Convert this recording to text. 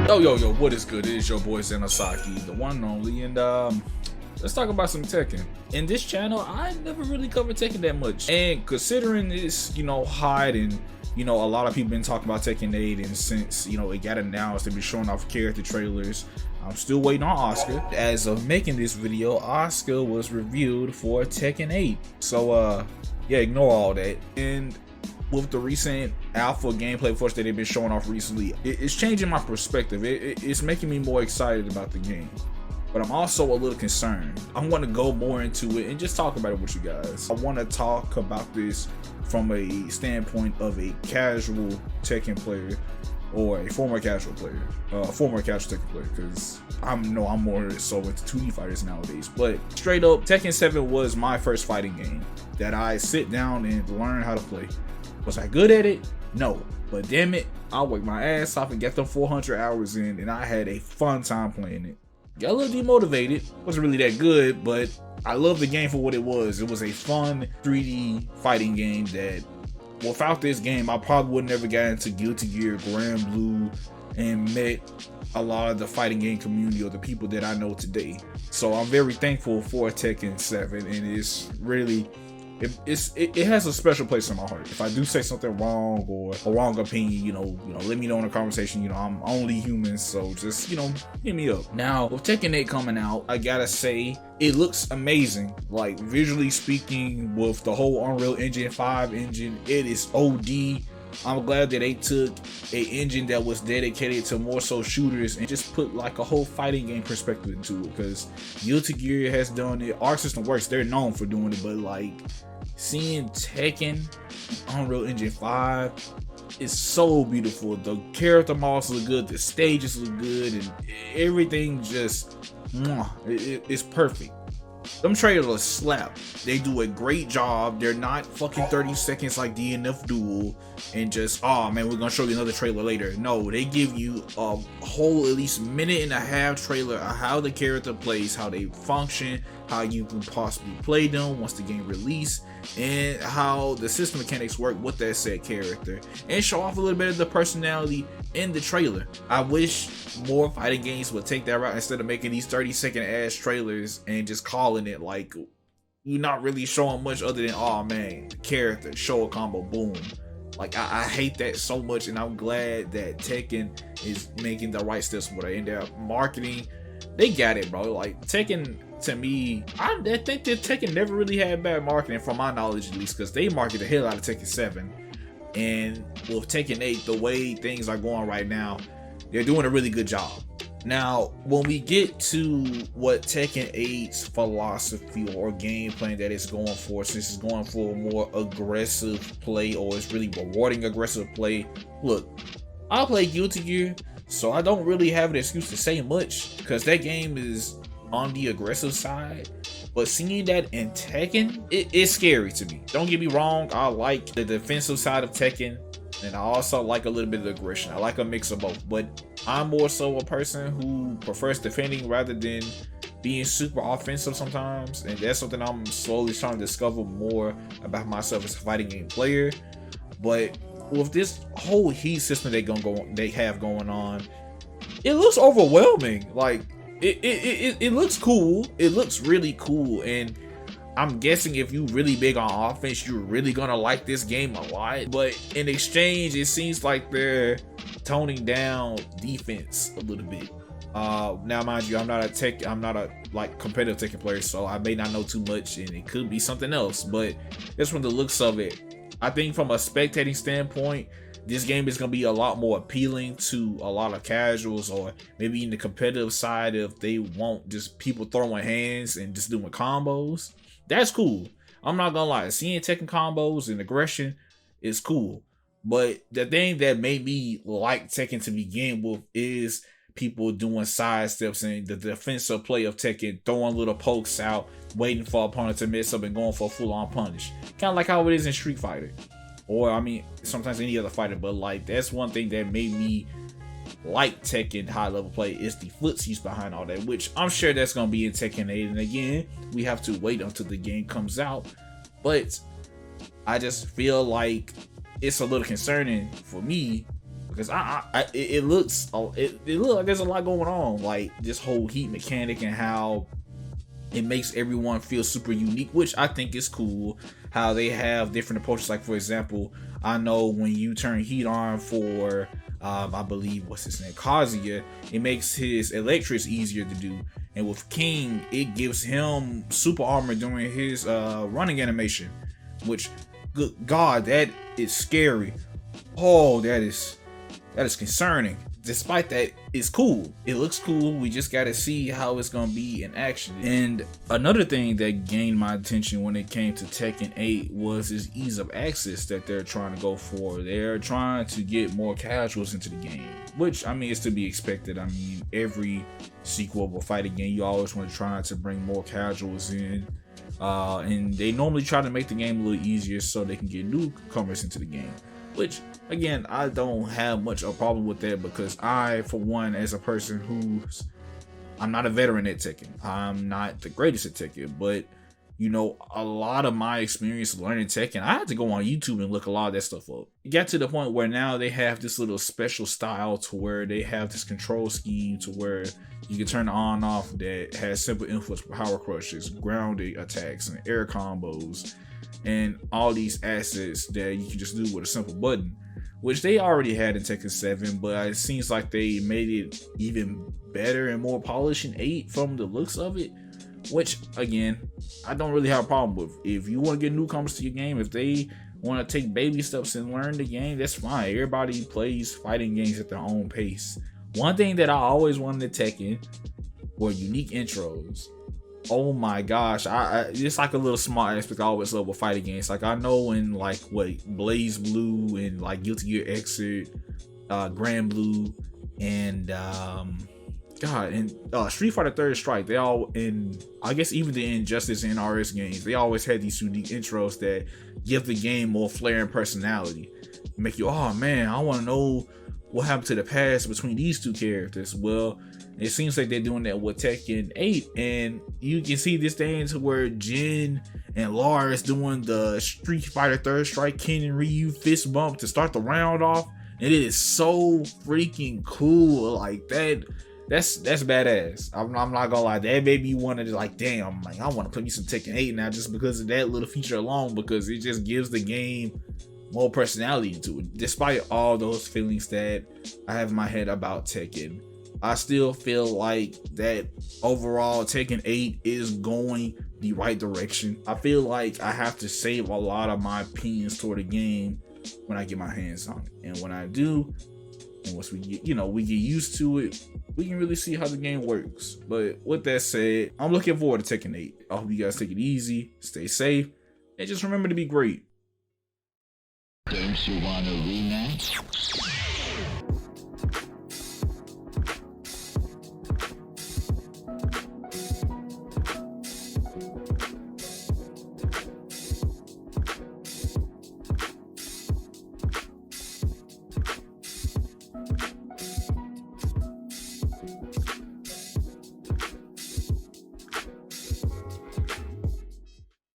Yo, what is good? It is your boy ZenosSaki, the one and only, and let's talk about some Tekken. In this channel, I never really covered Tekken that much, and considering it's, hot and, a lot of people been talking about Tekken 8, and since, it got announced, they've been showing off character trailers, I'm still waiting on Asuka. As of making this video, Asuka was revealed for Tekken 8, so, yeah, ignore all that. And with the recent alpha gameplay footage that they've been showing off recently, it's changing my perspective. It's making me more excited about the game, but I'm also a little concerned. I want to go more into it and just talk about it with you guys. I want to talk about this from a standpoint of a casual Tekken player or a former casual player, former casual Tekken player, because I'm more so into 2D fighters nowadays. But straight up, Tekken 7 was my first fighting game that I sit down and learn how to play. Was I good at it? No, but damn it, I worked my ass off and get them 400 hours in, and I had a fun time playing it. Got a little demotivated, wasn't really that good, but I loved the game for what it was. It was a fun 3D fighting game that, without this game, I probably would never got into Guilty Gear, Grand Blue, and met a lot of the fighting game community or the people that I know today. So I'm very thankful for Tekken 7, and it's really, it has a special place in my heart. If I do say something wrong or a wrong opinion, let me know in the conversation. I'm only human, so just, hit me up. Now, with Tekken 8 coming out, I gotta say, it looks amazing. Like, visually speaking, with the whole Unreal Engine 5 engine, it is OD. I'm glad that they took an engine that was dedicated to more so shooters and just put like a whole fighting game perspective into it, because Guilty Gear has done it. Arc System Works, they're known for doing it, but like seeing Tekken Unreal Engine 5 is so beautiful. The character models look good, the stages look good, and everything just it's perfect. Them trailers slap. They do a great job. They're not fucking 30 seconds like DNF Duel and just, oh man, we're gonna show you another trailer later. No, they give you a whole at least minute and a half trailer of how the character plays, how they function, how you can possibly play them once the game release, and how the system mechanics work with that said character, and show off a little bit of the personality in the trailer. I wish more fighting games would take that route instead of making these 30-second ass trailers and just calling it like you're not really showing much other than, oh man, the character, show a combo, boom. Like I hate that so much, and I'm glad that Tekken is making the right steps with it. In their marketing, they got it, bro. Like Tekken, to me, I think that Tekken never really had bad marketing, from my knowledge at least, because they market the hell out of Tekken 7. And with Tekken 8, the way things are going right now, they're doing a really good job. Now, when we get to what Tekken 8's philosophy or game plan that it's going for, since it's going for more aggressive play, or it's really rewarding aggressive play, look, I play Guilty Gear, so I don't really have an excuse to say much, because that game is on the aggressive side. But seeing that in Tekken, it's scary to me. Don't get me wrong, I like the defensive side of Tekken, and I also like a little bit of aggression. I like a mix of both, but I'm more so a person who prefers defending rather than being super offensive sometimes, and that's something I'm slowly trying to discover more about myself as a fighting game player. But with this whole heat system they have going on, it looks overwhelming. Like it looks cool. It looks really cool, and I'm guessing if you really big on offense, you're really gonna like this game a lot. But in exchange, it seems like they're toning down defense a little bit. Now mind you, I'm not a like competitive Tekken player, so I may not know too much, and it could be something else. But just from the looks of it, I think from a spectating standpoint, this game is going to be a lot more appealing to a lot of casuals, or maybe in the competitive side if they want just people throwing hands and just doing combos. That's cool. I'm not going to lie. Seeing Tekken combos and aggression is cool. But the thing that made me like Tekken to begin with is people doing side steps and the defensive play of Tekken, throwing little pokes out, waiting for opponent to mess up and going for a full-on punish. Kind of like how it is in Street Fighter. Or, I mean, sometimes any other fighter, but like, that's one thing that made me like Tekken high level play, is the footsies behind all that, which I'm sure that's going to be in Tekken 8. And again, we have to wait until the game comes out. But I just feel like it's a little concerning for me because it looks like there's a lot going on, like this whole heat mechanic and how it makes everyone feel super unique, which I think is cool. How they have different approaches. Like for example, I know when you turn heat on for I believe what's his name, Kazuya, it makes his electrics easier to do. And with King, it gives him super armor during his running animation, which, good God, that is scary. Oh, that is concerning. Despite that, it's cool. It looks cool. We just gotta see how it's gonna be in action. And another thing that gained my attention when it came to Tekken 8 was this ease of access that they're trying to go for. They're trying to get more casuals into the game, which I mean is to be expected. I mean, every sequel of a fighting game, you always want to try to bring more casuals in. And they normally try to make the game a little easier so they can get newcomers into the game. Which, again, I don't have much of a problem with that, because I, for one, as a person I'm not a veteran at Tekken. I'm not the greatest at Tekken, but, you know, a lot of my experience learning Tekken, I had to go on YouTube and look a lot of that stuff up. It got to the point where now they have this little special style to where they have this control scheme to where you can turn it on and off that has simple inputs for power crushes, grounded attacks, and air combos, and all these assets that you can just do with a simple button, which they already had in Tekken 7, but it seems like they made it even better and more polished in 8 from the looks of it, which, again, I don't really have a problem with. If you want to get newcomers to your game, if they want to take baby steps and learn the game, that's fine. Everybody plays fighting games at their own pace. One thing that I always wanted to Tekken were unique intros. Oh my gosh, it's like a little small aspect I always love with fighting games. Like I know in like Blaze Blue and like Guilty Gear Exit, Grand Blue, and Street Fighter Third Strike, they all, in I guess even the Injustice and RS games, they always had these unique intros that give the game more flair and personality. Make you, oh man, I want to know what happened to the past between these two characters. Well, it seems like they're doing that with Tekken 8, and you can see this thing to where Jin and Lars doing the Street Fighter Third Strike Ken and Ryu fist bump to start the round off, and it is so freaking cool. Like that's badass. I'm not gonna lie, that made me want to like, damn, like I want to play me some Tekken 8 now just because of that little feature alone, because it just gives the game more personality to it. Despite all those feelings that I have in my head about Tekken, I still feel like that overall Tekken 8 is going the right direction. I feel like I have to save a lot of my opinions toward the game when I get my hands on it. And when I do, and once we get used to it, we can really see how the game works. But with that said, I'm looking forward to Tekken 8. I hope you guys take it easy, stay safe, and just remember to be great. Don't you want a rematch?